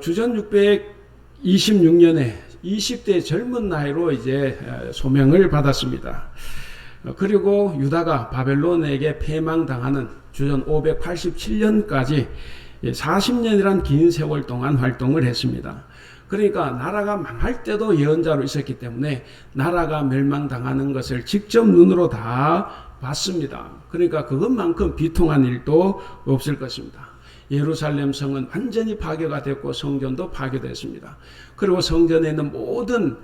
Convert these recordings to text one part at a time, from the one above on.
주전 626년에 20대 젊은 나이로 이제 소명을 받았습니다. 그리고 유다가 바벨론에게 패망당하는 주전 587년까지 40년이란 긴 세월 동안 활동을 했습니다. 그러니까 나라가 망할 때도 예언자로 있었기 때문에 나라가 멸망당하는 것을 직접 눈으로 다 봤습니다. 그러니까 그것만큼 비통한 일도 없을 것입니다. 예루살렘 성은 완전히 파괴가 됐고 성전도 파괴됐습니다. 그리고 성전에 있는 모든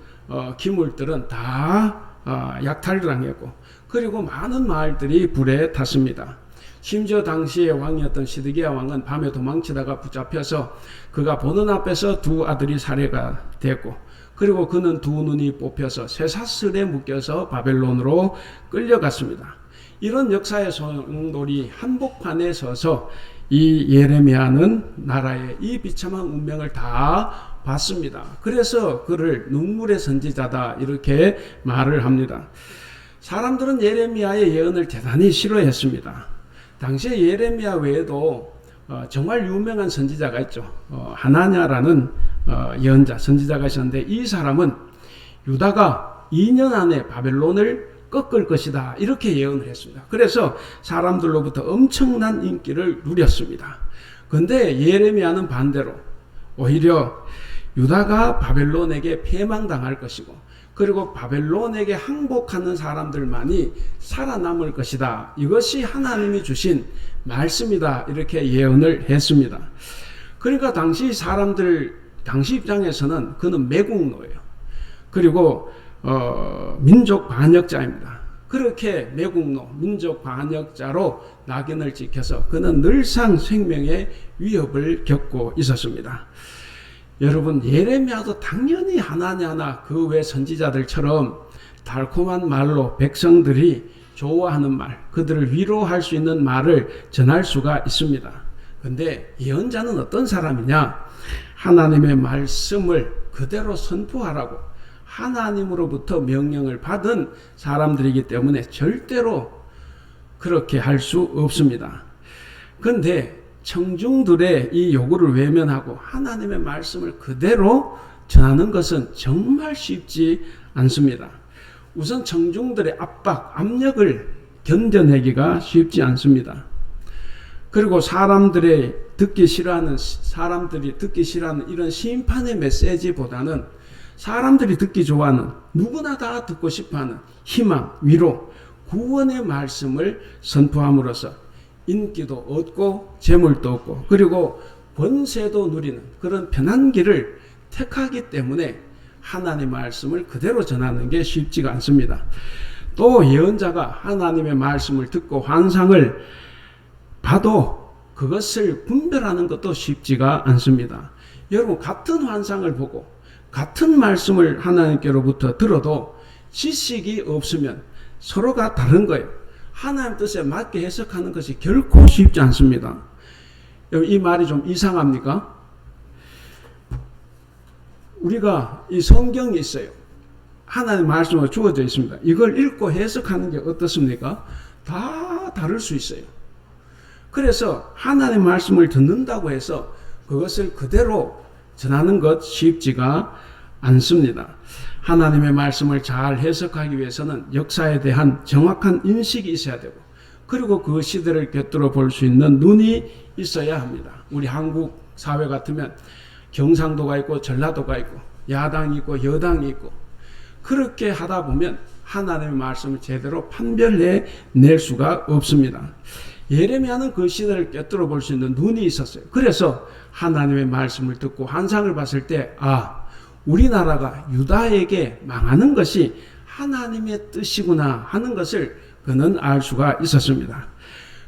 기물들은 다 약탈당했고, 그리고 많은 마을들이 불에 탔습니다. 심지어 당시의 왕이었던 시드기야 왕은 밤에 도망치다가 붙잡혀서 그가 보는 앞에서 두 아들이 살해가 됐고, 그리고 그는 두 눈이 뽑혀서 쇠사슬에 묶여서 바벨론으로 끌려갔습니다. 이런 역사의 소용돌이 한복판에 서서 이 예레미야는 나라의 이 비참한 운명을 다 봤습니다. 그래서 그를 눈물의 선지자다 이렇게 말을 합니다. 사람들은 예레미야의 예언을 대단히 싫어했습니다. 당시에 예레미야 외에도 정말 유명한 선지자가 있죠. 하나냐라는 예언자, 선지자가 있었는데, 이 사람은 유다가 2년 안에 바벨론을 꺾을 것이다 이렇게 예언을 했습니다. 그래서 사람들로부터 엄청난 인기를 누렸습니다. 그런데 예레미야는 반대로 오히려 유다가 바벨론에게 패망당할 것이고, 그리고 바벨론에게 항복하는 사람들만이 살아남을 것이다, 이것이 하나님이 주신 말씀이다 이렇게 예언을 했습니다. 그러니까 당시 사람들, 당시 입장에서는 그는 매국노예요. 그리고 민족 반역자입니다. 그렇게 매국노, 민족 반역자로 낙인을 찍혀서 그는 늘상 생명의 위협을 겪고 있었습니다. 여러분, 예레미야도 당연히 하나냐나 그 외 선지자들처럼 달콤한 말로 백성들이 좋아하는 말, 그들을 위로할 수 있는 말을 전할 수가 있습니다. 그런데 예언자는 어떤 사람이냐? 하나님의 말씀을 그대로 선포하라고 하나님으로부터 명령을 받은 사람들이기 때문에 절대로 그렇게 할 수 없습니다. 그런데 청중들의 이 요구를 외면하고 하나님의 말씀을 그대로 전하는 것은 정말 쉽지 않습니다. 우선 청중들의 압박, 압력을 견뎌내기가 쉽지 않습니다. 그리고 사람들이 듣기 싫어하는 이런 심판의 메시지보다는 사람들이 듣기 좋아하는, 누구나 다 듣고 싶어하는 희망, 위로, 구원의 말씀을 선포함으로써 인기도 얻고 재물도 얻고 그리고 권세도 누리는 그런 편한 길을 택하기 때문에 하나님의 말씀을 그대로 전하는 게 쉽지가 않습니다. 또 예언자가 하나님의 말씀을 듣고 환상을 봐도 그것을 분별하는 것도 쉽지가 않습니다. 여러분, 같은 환상을 보고 같은 말씀을 하나님께로부터 들어도 지식이 없으면 서로가 다른 거예요. 하나님 뜻에 맞게 해석하는 것이 결코 쉽지 않습니다. 이 말이 좀 이상합니까? 우리가 이 성경이 있어요. 하나님 말씀으로 주어져 있습니다. 이걸 읽고 해석하는 게 어떻습니까? 다 다를 수 있어요. 그래서 하나님 말씀을 듣는다고 해서 그것을 그대로 전하는 것 쉽지가 않습니다. 하나님의 말씀을 잘 해석하기 위해서는 역사에 대한 정확한 인식이 있어야 되고, 그리고 그 시대를 꿰뚫어 볼 수 있는 눈이 있어야 합니다. 우리 한국 사회 같으면 경상도가 있고 전라도가 있고 야당이 있고 여당이 있고, 그렇게 하다 보면 하나님의 말씀을 제대로 판별해 낼 수가 없습니다. 예레미야는 그 시대를 꿰뚫어 볼 수 있는 눈이 있었어요. 그래서 하나님의 말씀을 듣고 환상을 봤을 때, 우리나라가 유다에게 망하는 것이 하나님의 뜻이구나 하는 것을 그는 알 수가 있었습니다.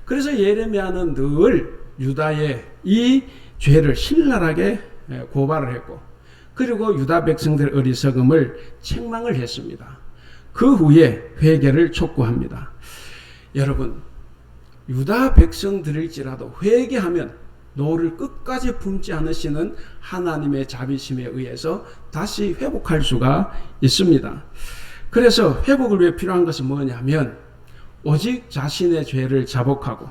그래서 예레미야는 늘 유다의 이 죄를 신랄하게 고발을 했고, 그리고 유다 백성들의 어리석음을 책망을 했습니다. 그 후에 회개를 촉구합니다. 여러분, 유다 백성들일지라도 회개하면 노를 끝까지 품지 않으시는 하나님의 자비심에 의해서 다시 회복할 수가 있습니다. 그래서 회복을 위해 필요한 것은 뭐냐면 오직 자신의 죄를 자복하고,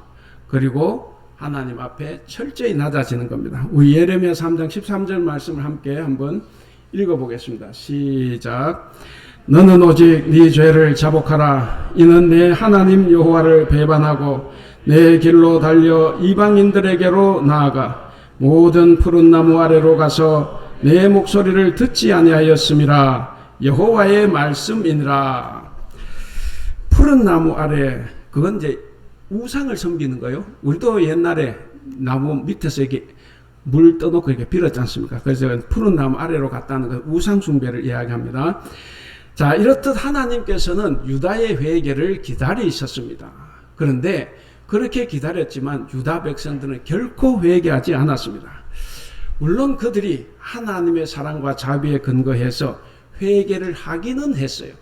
그리고 하나님 앞에 철저히 낮아지는 겁니다. 우리 예레미야 3장 13절 말씀을 함께 한번 읽어보겠습니다. 시작. 너는 오직 네 죄를 자복하라. 이는 내 하나님 여호와를 배반하고 내 길로 달려 이방인들에게로 나아가 모든 푸른 나무 아래로 가서 내 목소리를 듣지 아니하였음이라. 여호와의 말씀이니라. 푸른 나무 아래, 그건 이제 우상을 섬기는 거예요. 우리도 옛날에 나무 밑에서 이렇게 물 떠놓고 이렇게 빌었지 않습니까? 그래서 푸른 나무 아래로 갔다는 건 우상 숭배를 이야기합니다. 자, 이렇듯 하나님께서는 유다의 회개를 기다리셨습니다. 그런데 그렇게 기다렸지만 유다 백성들은 결코 회개하지 않았습니다. 물론 그들이 하나님의 사랑과 자비에 근거해서 회개를 하기는 했어요.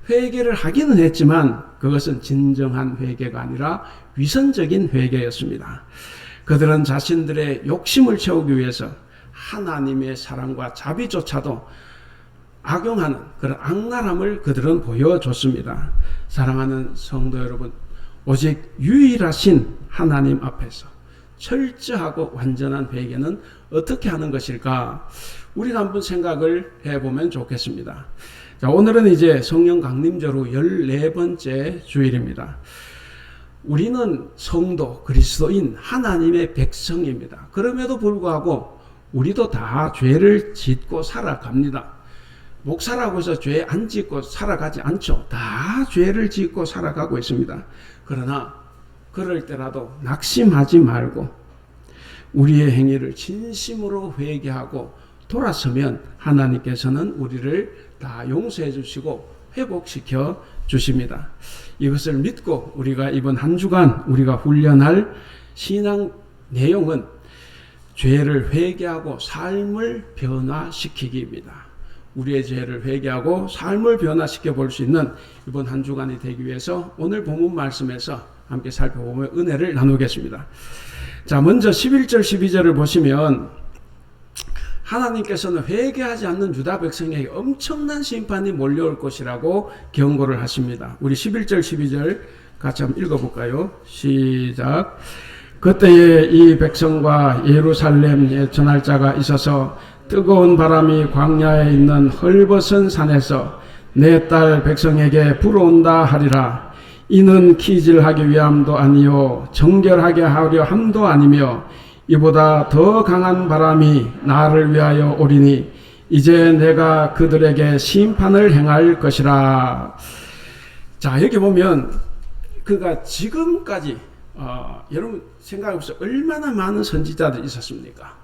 회개를 하기는 했지만 그것은 진정한 회개가 아니라 위선적인 회개였습니다. 그들은 자신들의 욕심을 채우기 위해서 하나님의 사랑과 자비조차도 악용하는 그런 악랄함을 그들은 보여줬습니다. 사랑하는 성도 여러분, 오직 유일하신 하나님 앞에서 철저하고 완전한 회개는 어떻게 하는 것일까? 우리가 한번 생각을 해보면 좋겠습니다. 자, 오늘은 이제 성령 강림절후 14번째 주일입니다. 우리는 성도, 그리스도인, 하나님의 백성입니다. 그럼에도 불구하고 우리도 다 죄를 짓고 살아갑니다. 목사라고 해서 죄 안 짓고 살아가지 않죠. 다 죄를 짓고 살아가고 있습니다. 그러나 그럴 때라도 낙심하지 말고 우리의 행위를 진심으로 회개하고 돌아서면 하나님께서는 우리를 다 용서해 주시고 회복시켜 주십니다. 이것을 믿고 우리가 이번 한 주간 우리가 훈련할 신앙 내용은 죄를 회개하고 삶을 변화시키기입니다. 우리의 죄를 회개하고 삶을 변화시켜 볼 수 있는 이번 한 주간이 되기 위해서 오늘 본문 말씀에서 함께 살펴보며 은혜를 나누겠습니다. 자, 먼저 11절 12절을 보시면 하나님께서는 회개하지 않는 유다 백성에게 엄청난 심판이 몰려올 것이라고 경고를 하십니다. 우리 11절 12절 같이 한번 읽어볼까요? 시작. 그때에 이 백성과 예루살렘에 전할 자가 있어서 뜨거운 바람이 광야에 있는 헐벗은 산에서 내 딸 백성에게 불어온다 하리라. 이는 키질하기 위함도 아니요 정결하게 하려 함도 아니며 이보다 더 강한 바람이 나를 위하여 오리니 이제 내가 그들에게 심판을 행할 것이라. 자, 여기 보면 그가 지금까지 여러분 생각해보세요. 얼마나 많은 선지자들이 있었습니까?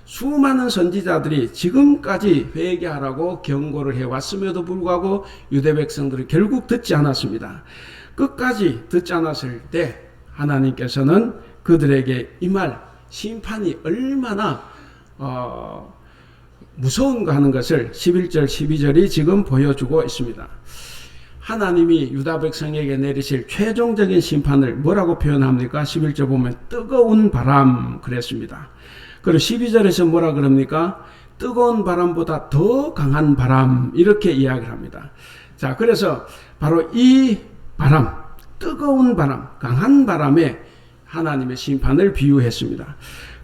수많은 선지자들이 지금까지 회개하라고 경고를 해왔음에도 불구하고 유대 백성들이 결국 듣지 않았습니다. 끝까지 듣지 않았을 때 하나님께서는 그들에게 이 말 심판이 얼마나 무서운가 하는 것을 11절 12절이 지금 보여주고 있습니다. 하나님이 유다 백성에게 내리실 최종적인 심판을 뭐라고 표현합니까? 11절 보면 뜨거운 바람 그랬습니다. 그리고 12절에서 뭐라 그럽니까? 뜨거운 바람보다 더 강한 바람 이렇게 이야기를 합니다. 자, 그래서 바로 이 바람, 뜨거운 바람, 강한 바람에 하나님의 심판을 비유했습니다.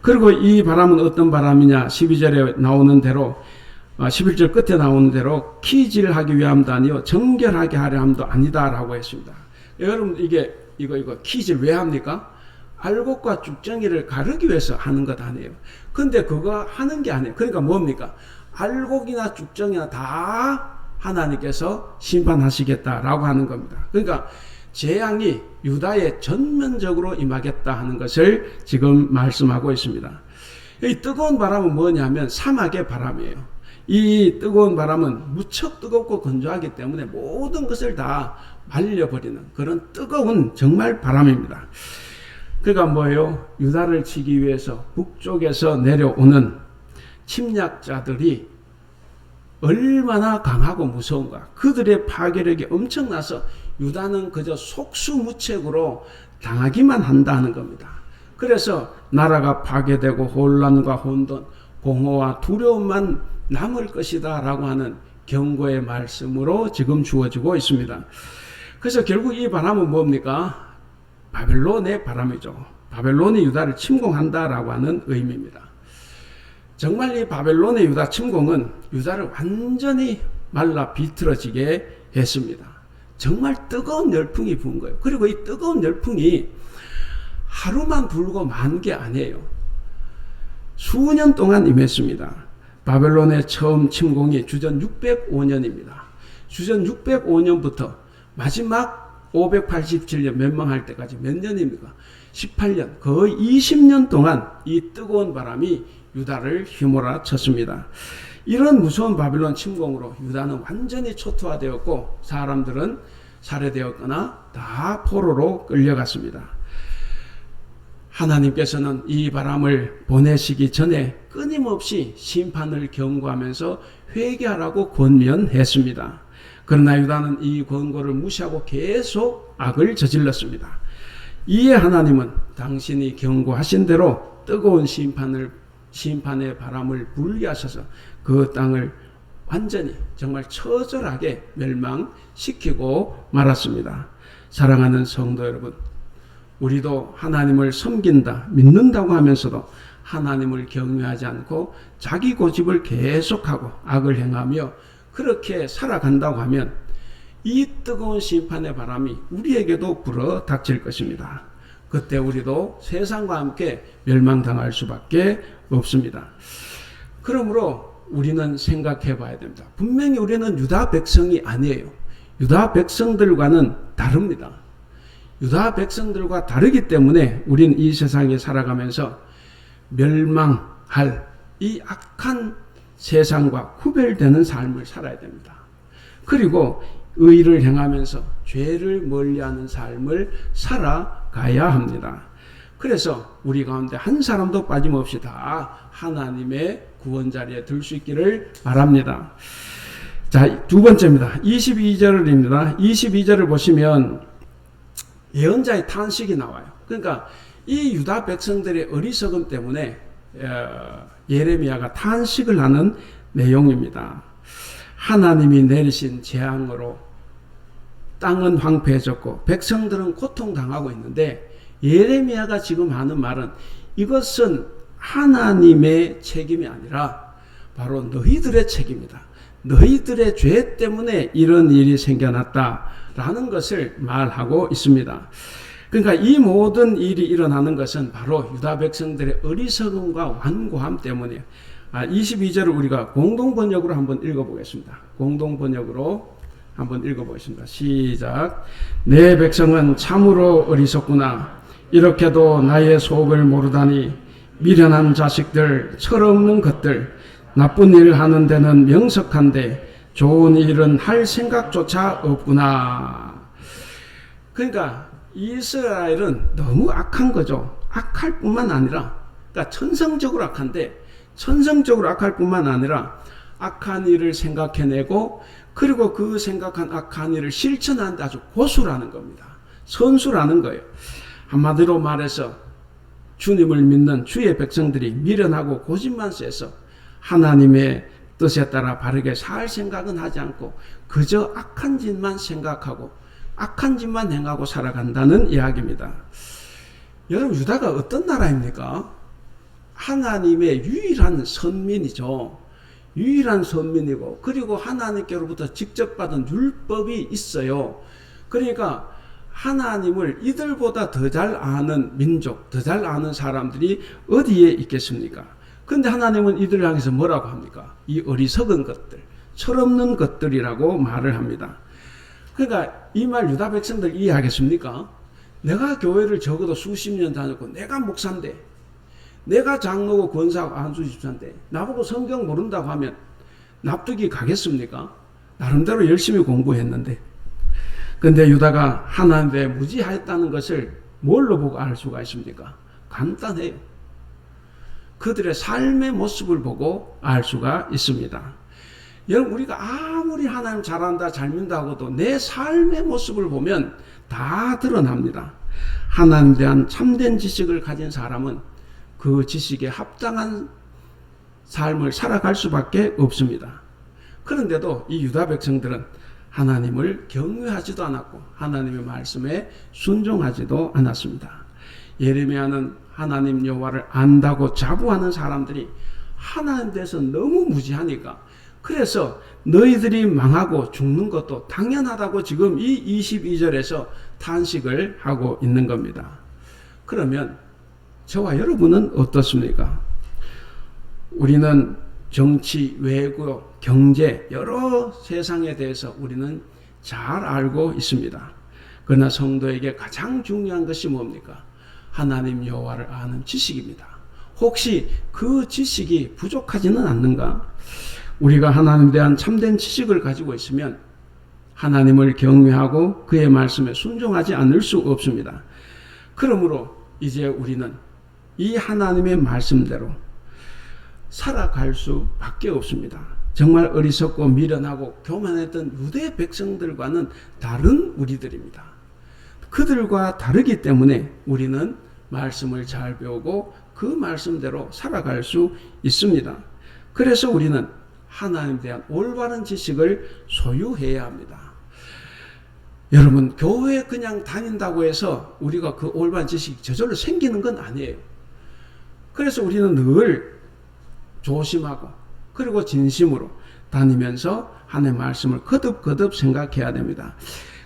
그리고 이 바람은 어떤 바람이냐? 12절에 나오는 대로 11절 끝에 나오는 대로 키질하기 위함도 아니요 정결하게 하려 함도 아니다라고 했습니다. 여러분 이거 키질 왜 합니까? 알곡과 쭉정이를 가르기 위해서 하는 것 아니에요. 근데 그거 하는 게 아니에요. 그러니까 뭡니까? 알곡이나 쭉정이나 다 하나님께서 심판하시겠다라고 하는 겁니다. 그러니까 재앙이 유다에 전면적으로 임하겠다 하는 것을 지금 말씀하고 있습니다. 이 뜨거운 바람은 뭐냐면 사막의 바람이에요. 이 뜨거운 바람은 무척 뜨겁고 건조하기 때문에 모든 것을 다 말려버리는 그런 뜨거운 정말 바람입니다. 그러니까 뭐예요? 유다를 치기 위해서 북쪽에서 내려오는 침략자들이 얼마나 강하고 무서운가. 그들의 파괴력이 엄청나서 유다는 그저 속수무책으로 당하기만 한다는 겁니다. 그래서 나라가 파괴되고 혼란과 혼돈, 공허와 두려움만 남을 것이다 라고 하는 경고의 말씀으로 지금 주어지고 있습니다. 그래서 결국 이 바람은 뭡니까? 바벨론의 바람이죠. 바벨론이 유다를 침공한다라고 하는 의미입니다. 정말 이 바벨론의 유다 침공은 유다를 완전히 말라 비틀어지게 했습니다. 정말 뜨거운 열풍이 부은 거예요. 그리고 이 뜨거운 열풍이 하루만 불고 만 게 아니에요. 수년 동안 임했습니다. 바벨론의 처음 침공이 주전 605년입니다. 주전 605년부터 마지막 587년 멸망할 때까지 몇 년입니까? 18년, 거의 20년 동안 이 뜨거운 바람이 유다를 휘몰아쳤습니다. 이런 무서운 바벨론 침공으로 유다는 완전히 초토화되었고 사람들은 살해되었거나 다 포로로 끌려갔습니다. 하나님께서는 이 바람을 보내시기 전에 끊임없이 심판을 경고하면서 회개하라고 권면했습니다. 그러나 유다는 이 권고를 무시하고 계속 악을 저질렀습니다. 이에 하나님은 당신이 경고하신 대로 뜨거운 심판의 바람을 불게 하셔서 그 땅을 완전히 정말 처절하게 멸망시키고 말았습니다. 사랑하는 성도 여러분, 우리도 하나님을 섬긴다, 믿는다고 하면서도 하나님을 경외하지 않고 자기 고집을 계속하고 악을 행하며 그렇게 살아간다고 하면 이 뜨거운 심판의 바람이 우리에게도 불어 닥칠 것입니다. 그때 우리도 세상과 함께 멸망당할 수밖에 없습니다. 그러므로 우리는 생각해 봐야 됩니다. 분명히 우리는 유다 백성이 아니에요. 유다 백성들과는 다릅니다. 유다 백성들과 다르기 때문에 우리는 이 세상에 살아가면서 멸망할 이 악한 세상과 구별되는 삶을 살아야 됩니다. 그리고 의를 행하면서 죄를 멀리하는 삶을 살아가야 합니다. 그래서 우리 가운데 한 사람도 빠짐없이 다 하나님의 구원 자리에 들 수 있기를 바랍니다. 자, 두 번째입니다. 22절입니다. 22절을 보시면 예언자의 탄식이 나와요. 그러니까 이 유다 백성들의 어리석음 때문에 예레미야가 탄식을 하는 내용입니다. 하나님이 내리신 재앙으로 땅은 황폐해졌고 백성들은 고통당하고 있는데 예레미야가 지금 하는 말은 이것은 하나님의 책임이 아니라 바로 너희들의 책임이다. 너희들의 죄 때문에 이런 일이 생겨났다라는 것을 말하고 있습니다. 그러니까 이 모든 일이 일어나는 것은 바로 유다 백성들의 어리석음과 완고함 때문이에요. 22절을 우리가 공동번역으로 한번 읽어보겠습니다. 공동번역으로 한번 읽어보겠습니다. 시작. 내 백성은 참으로 어리석구나. 이렇게도 나의 속을 모르다니. 미련한 자식들, 철없는 것들, 나쁜 일을 하는 데는 명석한데 좋은 일은 할 생각조차 없구나. 그러니까 이스라엘은 너무 악한 거죠. 악할 뿐만 아니라, 그러니까 천성적으로 악한데, 천성적으로 악할 뿐만 아니라 악한 일을 생각해내고 그리고 그 생각한 악한 일을 실천하는데 아주 고수라는 겁니다. 선수라는 거예요. 한마디로 말해서 주님을 믿는 주의 백성들이 미련하고 고집만 세서 하나님의 뜻에 따라 바르게 살 생각은 하지 않고 그저 악한 짓만 생각하고 악한 짓만 행하고 살아간다는 이야기입니다. 여러분, 유다가 어떤 나라입니까? 하나님의 유일한 선민이죠. 유일한 선민이고 그리고 하나님께로부터 직접 받은 율법이 있어요. 그러니까 하나님을 이들보다 더 잘 아는 민족, 더 잘 아는 사람들이 어디에 있겠습니까? 그런데 하나님은 이들을 향해서 뭐라고 합니까? 이 어리석은 것들, 철없는 것들이라고 말을 합니다. 그러니까 이 말 유다 백성들 이해하겠습니까? 내가 교회를 적어도 수십 년 다녔고 내가 목사인데, 내가 장로고 권사고 안수 집사인데 나보고 성경 모른다고 하면 납득이 가겠습니까? 나름대로 열심히 공부했는데. 근데 유다가 하나님에 무지하였다는 것을 뭘로 보고 알 수가 있습니까? 간단해요. 그들의 삶의 모습을 보고 알 수가 있습니다. 여러분, 우리가 아무리 하나님 잘한다, 잘 믿는다고도 내 삶의 모습을 보면 다 드러납니다. 하나님에 대한 참된 지식을 가진 사람은 그 지식에 합당한 삶을 살아갈 수밖에 없습니다. 그런데도 이 유다 백성들은 하나님을 경외하지도 않았고 하나님의 말씀에 순종하지도 않았습니다. 예레미야는 하나님 여호와를 안다고 자부하는 사람들이 하나님에 대해서 너무 무지하니까, 그래서 너희들이 망하고 죽는 것도 당연하다고 지금 이 22절에서 탄식을 하고 있는 겁니다. 그러면 저와 여러분은 어떻습니까? 우리는 정치, 외교, 경제, 여러 세상에 대해서 우리는 잘 알고 있습니다. 그러나 성도에게 가장 중요한 것이 뭡니까? 하나님 여호와를 아는 지식입니다. 혹시 그 지식이 부족하지는 않는가? 우리가 하나님에 대한 참된 지식을 가지고 있으면 하나님을 경외하고 그의 말씀에 순종하지 않을 수 없습니다. 그러므로 이제 우리는 이 하나님의 말씀대로 살아갈 수밖에 없습니다. 정말 어리석고 미련하고 교만했던 유대 백성들과는 다른 우리들입니다. 그들과 다르기 때문에 우리는 말씀을 잘 배우고 그 말씀대로 살아갈 수 있습니다. 그래서 우리는 하나님에 대한 올바른 지식을 소유해야 합니다. 여러분, 교회에 그냥 다닌다고 해서 우리가 그 올바른 지식이 저절로 생기는 건 아니에요. 그래서 우리는 늘 조심하고 그리고 진심으로 다니면서 하나님의 말씀을 거듭거듭 생각해야 됩니다.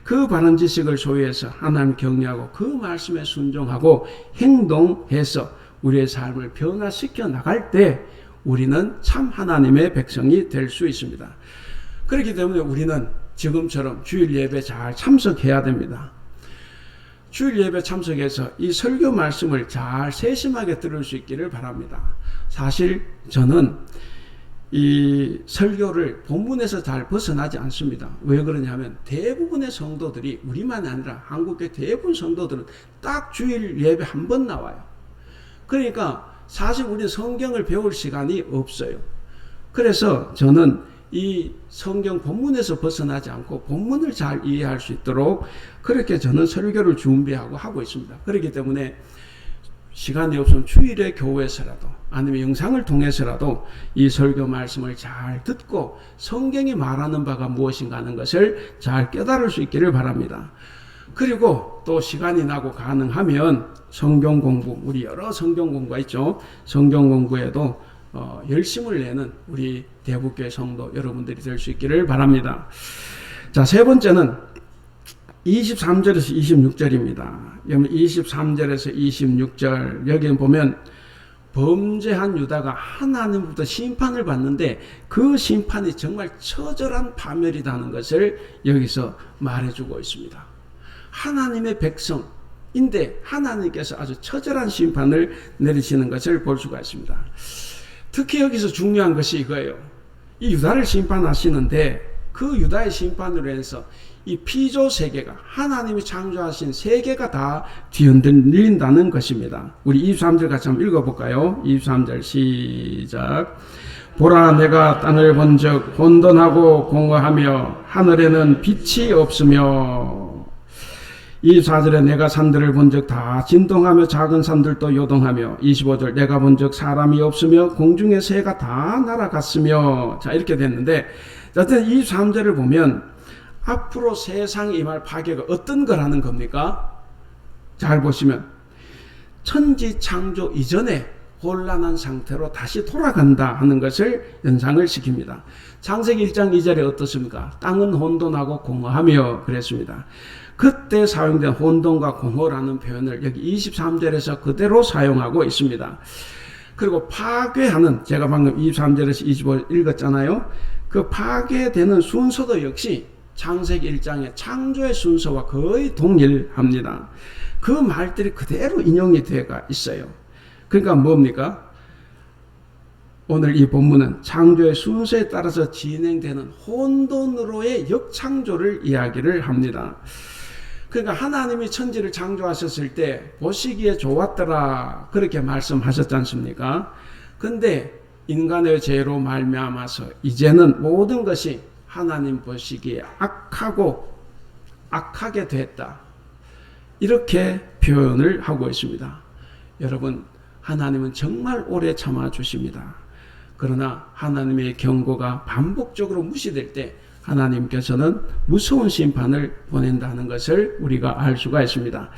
그 바른 지식을 소유해서 하나님 경외하고 그 말씀에 순종하고 행동해서 우리의 삶을 변화시켜 나갈 때 우리는 참 하나님의 백성이 될 수 있습니다. 그렇기 때문에 우리는 지금처럼 주일 예배 잘 참석해야 됩니다. 주일 예배 참석해서 이 설교 말씀을 잘 세심하게 들을 수 있기를 바랍니다. 사실 저는 이 설교를 본문에서 잘 벗어나지 않습니다. 왜 그러냐면 대부분의 성도들이, 우리만이 아니라 한국의 대부분 성도들은 딱 주일 예배 한 번 나와요. 그러니까 사실 우리는 성경을 배울 시간이 없어요. 그래서 저는 이 성경 본문에서 벗어나지 않고 본문을 잘 이해할 수 있도록 그렇게 저는 설교를 준비하고 하고 있습니다. 그렇기 때문에 시간이 없으면 주일에 교회에서라도 아니면 영상을 통해서라도 이 설교 말씀을 잘 듣고 성경이 말하는 바가 무엇인가 하는 것을 잘 깨달을 수 있기를 바랍니다. 그리고 또 시간이 나고 가능하면 성경 공부, 우리 여러 성경 공부가 있죠. 성경 공부에도 열심을 내는 우리 대북교회 성도 여러분들이 될 수 있기를 바랍니다. 자, 세 번째는 23절에서 26절입니다. 23절에서 26절 여기 보면 범죄한 유다가 하나님부터 심판을 받는데 그 심판이 정말 처절한 파멸이라는 것을 여기서 말해주고 있습니다. 하나님의 백성인데 하나님께서 아주 처절한 심판을 내리시는 것을 볼 수가 있습니다. 특히 여기서 중요한 것이 이거예요. 이 유다를 심판하시는데 그 유다의 심판으로 해서 이 피조 세계가, 하나님이 창조하신 세계가 다 뒤흔들린다는 것입니다. 우리 23절 같이 한번 읽어볼까요? 23절 시작. 보라, 내가 땅을 본즉 혼돈하고 공허하며 하늘에는 빛이 없으며. 24절에 내가 산들을 본즉 다 진동하며 작은 산들도 요동하며. 25절 내가 본즉 사람이 없으며 공중의 새가 다 날아갔으며. 자, 이렇게 됐는데, 어쨌든 23절을 보면 앞으로 세상에 임할 파괴가 어떤 거라는 겁니까? 잘 보시면 천지 창조 이전에 혼란한 상태로 다시 돌아간다 하는 것을 연상을 시킵니다. 창세기 1장 2절에 어떻습니까? 땅은 혼돈하고 공허하며 그랬습니다. 그때 사용된 혼돈과 공허라는 표현을 여기 23절에서 그대로 사용하고 있습니다. 그리고 파괴하는, 제가 방금 23절에서 25절 읽었잖아요. 그 파괴되는 순서도 역시 창세기 1장의 창조의 순서와 거의 동일합니다. 그 말들이 그대로 인용이 되어 있어요. 그러니까 뭡니까? 오늘 이 본문은 창조의 순서에 따라서 진행되는 혼돈으로의 역창조를 이야기를 합니다. 그러니까 하나님이 천지를 창조하셨을 때 보시기에 좋았더라 그렇게 말씀하셨지 않습니까? 근데 인간의 죄로 말미암아서 이제는 모든 것이 하나님 보시기에 악하게 됐다. 이렇게 표현을 하고 있습니다. 여러분, 하나님은 정말 오래 참아주십니다. 그러나 하나님의 경고가 반복적으로 무시될 때 하나님께서는 무서운 심판을 보낸다는 것을 우리가 알 수가 있습니다.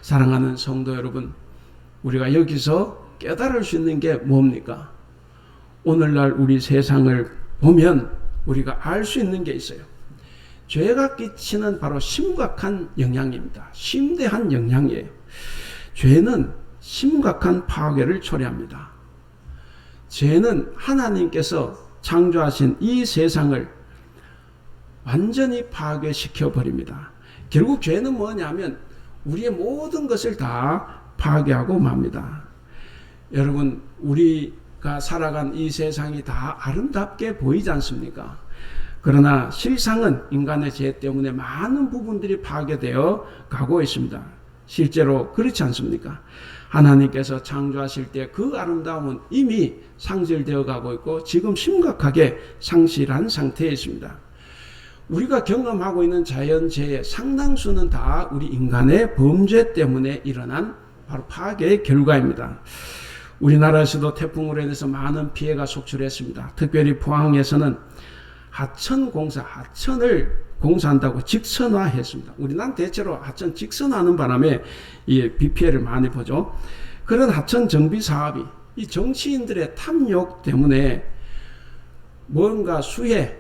사랑하는 성도 여러분, 우리가 여기서 깨달을 수 있는 게 뭡니까? 오늘날 우리 세상을 보면 우리가 알 수 있는 게 있어요. 죄가 끼치는 바로 심각한 영향입니다. 심대한 영향이에요. 죄는 심각한 파괴를 초래합니다. 죄는 하나님께서 창조하신 이 세상을 완전히 파괴시켜 버립니다. 결국 죄는 뭐냐면 우리의 모든 것을 다 파괴하고 맙니다. 여러분, 우리가 살아간 이 세상이 다 아름답게 보이지 않습니까? 그러나 실상은 인간의 죄 때문에 많은 부분들이 파괴되어 가고 있습니다. 실제로 그렇지 않습니까? 하나님께서 창조하실 때 그 아름다움은 이미 상실되어 가고 있고 지금 심각하게 상실한 상태에 있습니다. 우리가 경험하고 있는 자연재해 상당수는 다 우리 인간의 범죄 때문에 일어난 바로 파괴의 결과입니다. 우리나라에서도 태풍으로 인해서 많은 피해가 속출했습니다. 특별히 포항에서는 하천을 공사한다고 직선화했습니다. 우리나라는 대체로 하천 직선화하는 바람에 이 비 피해를 많이 보죠. 그런 하천 정비 사업이 이 정치인들의 탐욕 때문에 뭔가 수해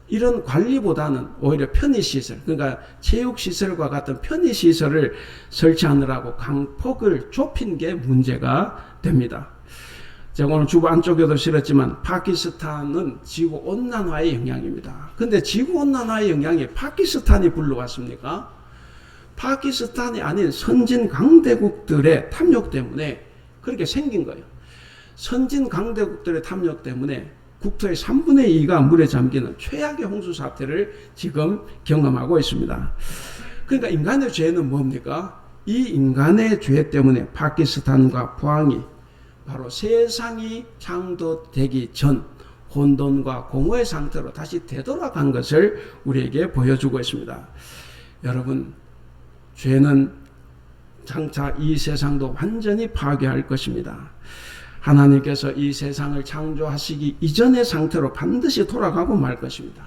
이런 관리보다는 오히려 편의시설, 그러니까 체육시설과 같은 편의시설을 설치하느라고 강폭을 좁힌 게 문제가 됩니다. 제가 오늘 주보 안쪽에도 실었지만 파키스탄은 지구온난화의 영향입니다. 근데 지구온난화의 영향이 파키스탄이 불러왔습니까? 파키스탄이 아닌 선진 강대국들의 탐욕 때문에 그렇게 생긴 거예요. 선진 강대국들의 탐욕 때문에 국토의 3분의 2가 물에 잠기는 최악의 홍수 사태를 지금 경험하고 있습니다. 그러니까 인간의 죄는 뭡니까? 이 인간의 죄 때문에 파키스탄과 포항이 바로 세상이 창조되기 전 혼돈과 공허의 상태로 다시 되돌아간 것을 우리에게 보여주고 있습니다. 여러분, 죄는 장차 이 세상도 완전히 파괴할 것입니다. 하나님께서 이 세상을 창조하시기 이전의 상태로 반드시 돌아가고 말 것입니다.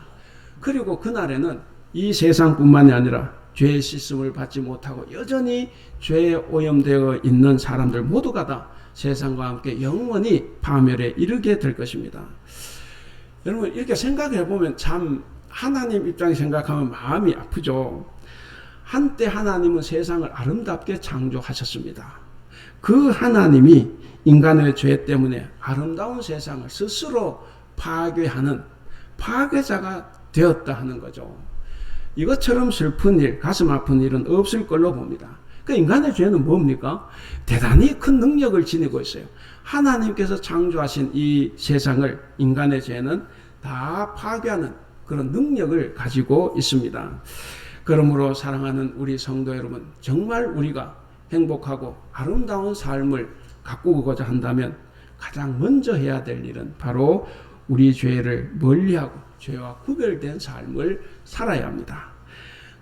그리고 그날에는 이 세상뿐만이 아니라 죄의 씻음을 받지 못하고 여전히 죄에 오염되어 있는 사람들 모두가 다 세상과 함께 영원히 파멸에 이르게 될 것입니다. 여러분, 이렇게 생각해 보면 참 하나님 입장에 생각하면 마음이 아프죠. 한때 하나님은 세상을 아름답게 창조하셨습니다. 그 하나님이 인간의 죄 때문에 아름다운 세상을 스스로 파괴하는 파괴자가 되었다 하는 거죠. 이것처럼 슬픈 일, 가슴 아픈 일은 없을 걸로 봅니다. 그 인간의 죄는 뭡니까? 대단히 큰 능력을 지니고 있어요. 하나님께서 창조하신 이 세상을 인간의 죄는 다 파괴하는 그런 능력을 가지고 있습니다. 그러므로 사랑하는 우리 성도 여러분, 정말 우리가 행복하고 아름다운 삶을 가꾸고자 한다면 가장 먼저 해야 될 일은 바로 우리 죄를 멀리하고 죄와 구별된 삶을 살아야 합니다.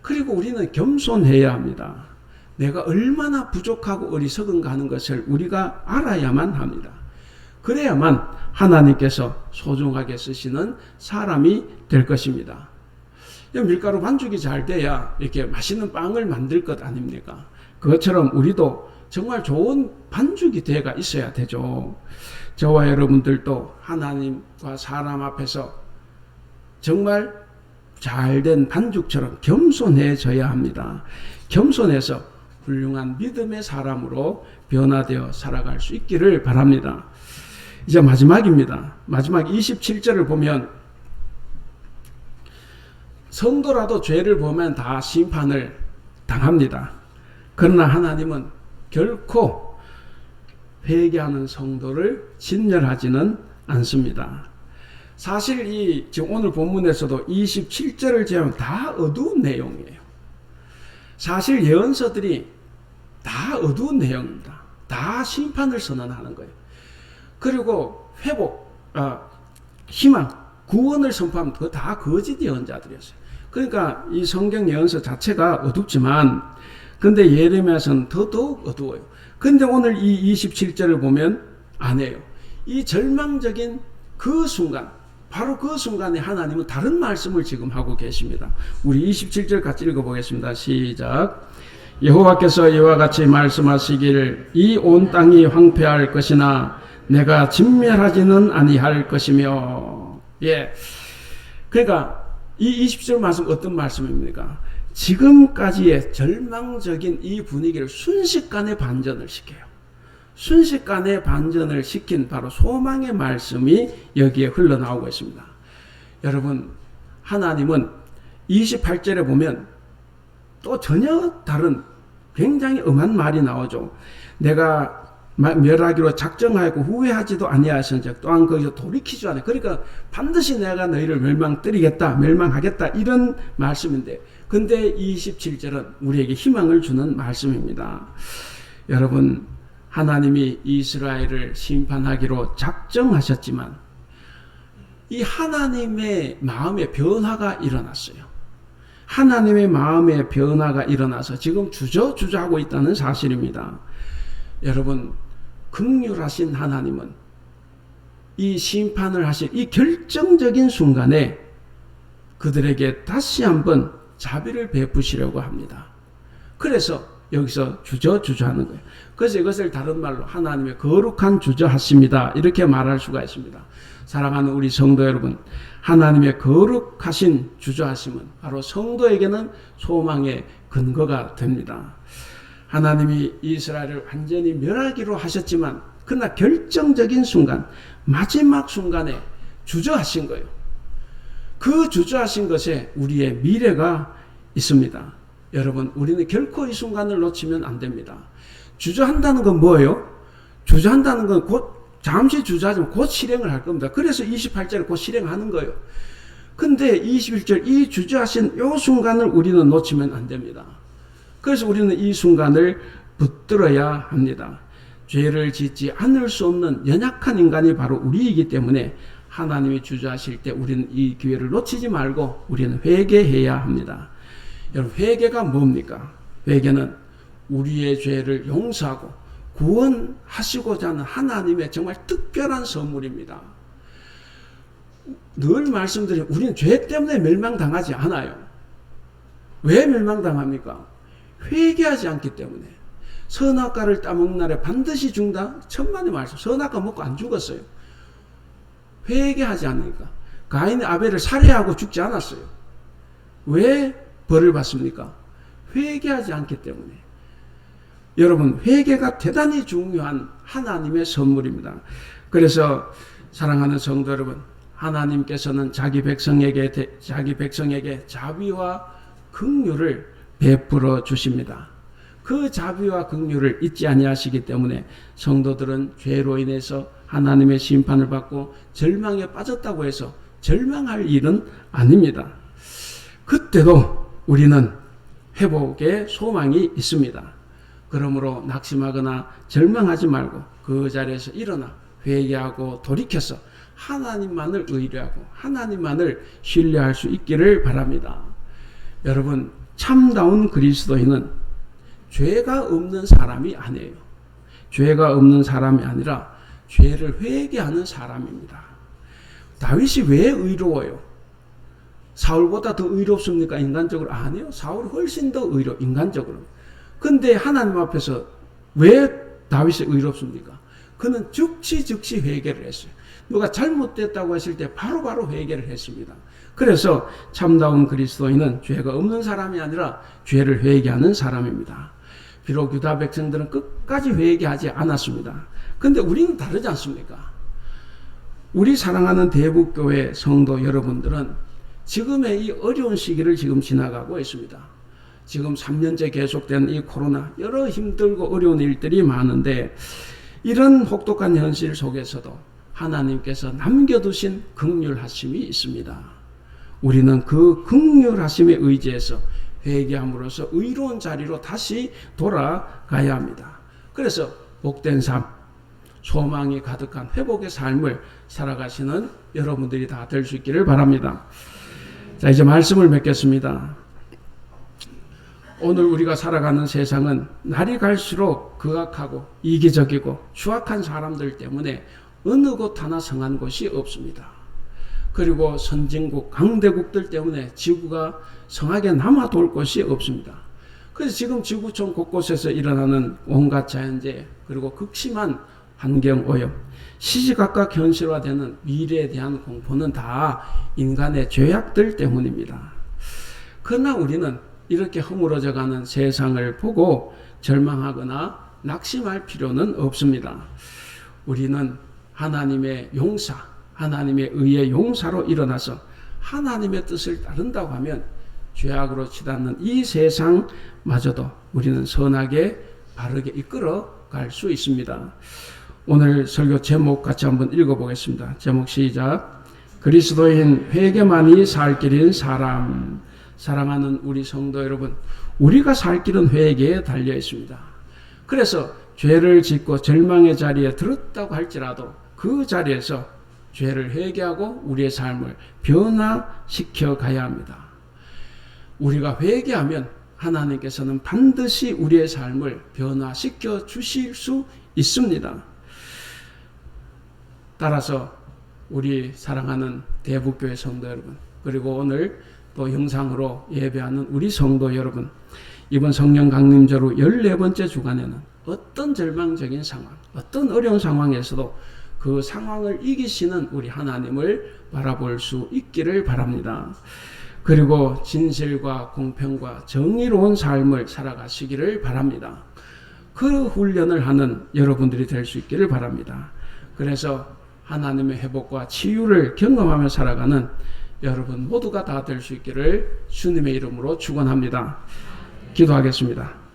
그리고 우리는 겸손해야 합니다. 내가 얼마나 부족하고 어리석은가 하는 것을 우리가 알아야만 합니다. 그래야만 하나님께서 소중하게 쓰시는 사람이 될 것입니다. 밀가루 반죽이 잘 돼야 이렇게 맛있는 빵을 만들 것 아닙니까? 그것처럼 우리도 정말 좋은 반죽이 되어가 있어야 되죠. 저와 여러분들도 하나님과 사람 앞에서 정말 잘된 반죽처럼 겸손해져야 합니다. 겸손해서 훌륭한 믿음의 사람으로 변화되어 살아갈 수 있기를 바랍니다. 이제 마지막입니다. 마지막 27절을 보면 성도라도 죄를 보면 다 심판을 당합니다. 그러나 하나님은 결코 회개하는 성도를 진멸하지는 않습니다. 사실 지금 오늘 본문에서도 27절을 제하면 다 어두운 내용이에요. 사실 예언서들이 다 어두운 내용입니다. 다 심판을 선언하는 거예요. 그리고 회복, 희망, 구원을 선포하면 그거 다 거짓 예언자들이었어요. 그러니까 이 성경 예언서 자체가 어둡지만 근데 예레미야서는 더더욱 어두워요. 근데 오늘 이 27절을 보면 아니에요. 이 절망적인 그 순간, 바로 그 순간에 하나님은 다른 말씀을 지금 하고 계십니다. 우리 27절 같이 읽어보겠습니다. 시작. 여호와께서 이와 같이 말씀하시기를 이 온 땅이 황폐할 것이나 내가 진멸하지는 아니할 것이며. 예. 그러니까 이 20절 말씀 어떤 말씀입니까? 지금까지의 절망적인 이 분위기를 순식간에 반전을 시켜요. 순식간에 반전을 시킨 바로 소망의 말씀이 여기에 흘러나오고 있습니다. 여러분, 하나님은 28절에 보면 또 전혀 다른 굉장히 엄한 말이 나오죠. 내가 멸하기로 작정하였고 후회하지도 아니하신즉 또한 거기서 돌이키지 않아요. 그러니까 반드시 내가 너희를 멸망하겠다 이런 말씀인데, 근데 27절은 우리에게 희망을 주는 말씀입니다. 여러분, 하나님이 이스라엘을 심판하기로 작정하셨지만 이 하나님의 마음의 변화가 일어났어요. 하나님의 마음의 변화가 일어나서 지금 주저하고 있다는 사실입니다. 여러분, 긍휼하신 하나님은 이 심판을 하실 이 결정적인 순간에 그들에게 다시 한번 자비를 베푸시려고 합니다. 그래서 여기서 주저하는 거예요. 그래서 이것을 다른 말로 하나님의 거룩한 주저하심이다 이렇게 말할 수가 있습니다. 사랑하는 우리 성도 여러분, 하나님의 거룩하신 주저하심은 바로 성도에게는 소망의 근거가 됩니다. 하나님이 이스라엘을 완전히 멸하기로 하셨지만 그러나 결정적인 순간, 마지막 순간에 주저하신 거예요. 그 주저하신 것에 우리의 미래가 있습니다. 여러분, 우리는 결코 이 순간을 놓치면 안 됩니다. 주저한다는 건 뭐예요? 주저한다는 건 곧 잠시 주저하지만 곧 실행을 할 겁니다. 그래서 28절에 곧 실행하는 거예요. 근데 21절 이 주저하신 이 순간을 우리는 놓치면 안 됩니다. 그래서 우리는 이 순간을 붙들어야 합니다. 죄를 짓지 않을 수 없는 연약한 인간이 바로 우리이기 때문에 하나님이 주저하실 때 우리는 이 기회를 놓치지 말고 우리는 회개해야 합니다. 여러분, 회개가 뭡니까? 회개는 우리의 죄를 용서하고 구원하시고자 하는 하나님의 정말 특별한 선물입니다. 늘 말씀드리면 우리는 죄 때문에 멸망당하지 않아요. 왜 멸망당합니까? 회개하지 않기 때문에. 선악과를 따먹는 날에 반드시 죽는다? 천만의 말씀. 선악과 먹고 안 죽었어요. 회개하지 않으니까. 가인이 아벨을 살해하고 죽지 않았어요. 왜 벌을 받습니까? 회개하지 않기 때문에. 여러분, 회개가 대단히 중요한 하나님의 선물입니다. 그래서 사랑하는 성도 여러분, 하나님께서는 자기 백성에게 자비와 긍휼을 베풀어 주십니다. 그 자비와 긍휼을 잊지 아니하시기 때문에 성도들은 죄로 인해서 하나님의 심판을 받고 절망에 빠졌다고 해서 절망할 일은 아닙니다. 그때도 우리는 회복의 소망이 있습니다. 그러므로 낙심하거나 절망하지 말고 그 자리에서 일어나 회개하고 돌이켜서 하나님만을 의뢰하고 하나님만을 신뢰할 수 있기를 바랍니다. 여러분, 참다운 그리스도인은 죄가 없는 사람이 아니에요. 죄가 없는 사람이 아니라 죄를 회개하는 사람입니다. 다윗이 왜 의로워요? 사울보다 더 의롭습니까? 인간적으로? 아니요. 사울이 훨씬 더 인간적으로. 근데 하나님 앞에서 왜 다윗이 의롭습니까? 그는 즉시 회개를 했어요. 누가 잘못됐다고 했을 때 바로바로 회개를 했습니다. 그래서 참다운 그리스도인은 죄가 없는 사람이 아니라 죄를 회개하는 사람입니다. 비록 유다 백성들은 끝까지 회개하지 않았습니다. 근데 우리는 다르지 않습니까? 우리 사랑하는 대북교회 성도 여러분들은 지금의 이 어려운 시기를 지금 지나가고 있습니다. 지금 3년째 계속되는 이 코로나, 여러 힘들고 어려운 일들이 많은데 이런 혹독한 현실 속에서도 하나님께서 남겨두신 긍휼하심이 있습니다. 우리는 그 긍휼하심에 의지해서 회개함으로써 의로운 자리로 다시 돌아가야 합니다. 그래서 복된 삶, 소망이 가득한 회복의 삶을 살아가시는 여러분들이 다 될 수 있기를 바랍니다. 자, 이제 말씀을 맺겠습니다. 오늘 우리가 살아가는 세상은 날이 갈수록 극악하고 이기적이고 추악한 사람들 때문에 어느 곳 하나 성한 곳이 없습니다. 그리고 선진국, 강대국들 때문에 지구가 성하게 남아돌 곳이 없습니다. 그래서 지금 지구촌 곳곳에서 일어나는 온갖 자연재해, 그리고 극심한 환경오염, 시시각각 현실화되는 미래에 대한 공포는 다 인간의 죄악들 때문입니다. 그러나 우리는 이렇게 허물어져가는 세상을 보고 절망하거나 낙심할 필요는 없습니다. 우리는 하나님의 용사, 하나님의 의의 용사로 일어나서 하나님의 뜻을 따른다고 하면 죄악으로 치닫는 이 세상마저도 우리는 선하게 바르게 이끌어 갈 수 있습니다. 오늘 설교 제목 같이 한번 읽어보겠습니다. 제목 시작. 그리스도인 회개만이 살 길인 사람. 사랑하는 우리 성도 여러분, 우리가 살 길은 회개에 달려 있습니다. 그래서 죄를 짓고 절망의 자리에 들었다고 할지라도 그 자리에서 죄를 회개하고 우리의 삶을 변화시켜 가야 합니다. 우리가 회개하면 하나님께서는 반드시 우리의 삶을 변화시켜 주실 수 있습니다. 따라서 우리 사랑하는 대북교회 성도 여러분, 그리고 오늘 또 영상으로 예배하는 우리 성도 여러분, 이번 성령 강림절후 14번째 주간에는 어떤 절망적인 상황, 어떤 어려운 상황에서도 그 상황을 이기시는 우리 하나님을 바라볼 수 있기를 바랍니다. 그리고 진실과 공평과 정의로운 삶을 살아가시기를 바랍니다. 그 훈련을 하는 여러분들이 될 수 있기를 바랍니다. 그래서 하나님의 회복과 치유를 경험하며 살아가는 여러분 모두가 다 될 수 있기를 주님의 이름으로 축원합니다. 기도하겠습니다.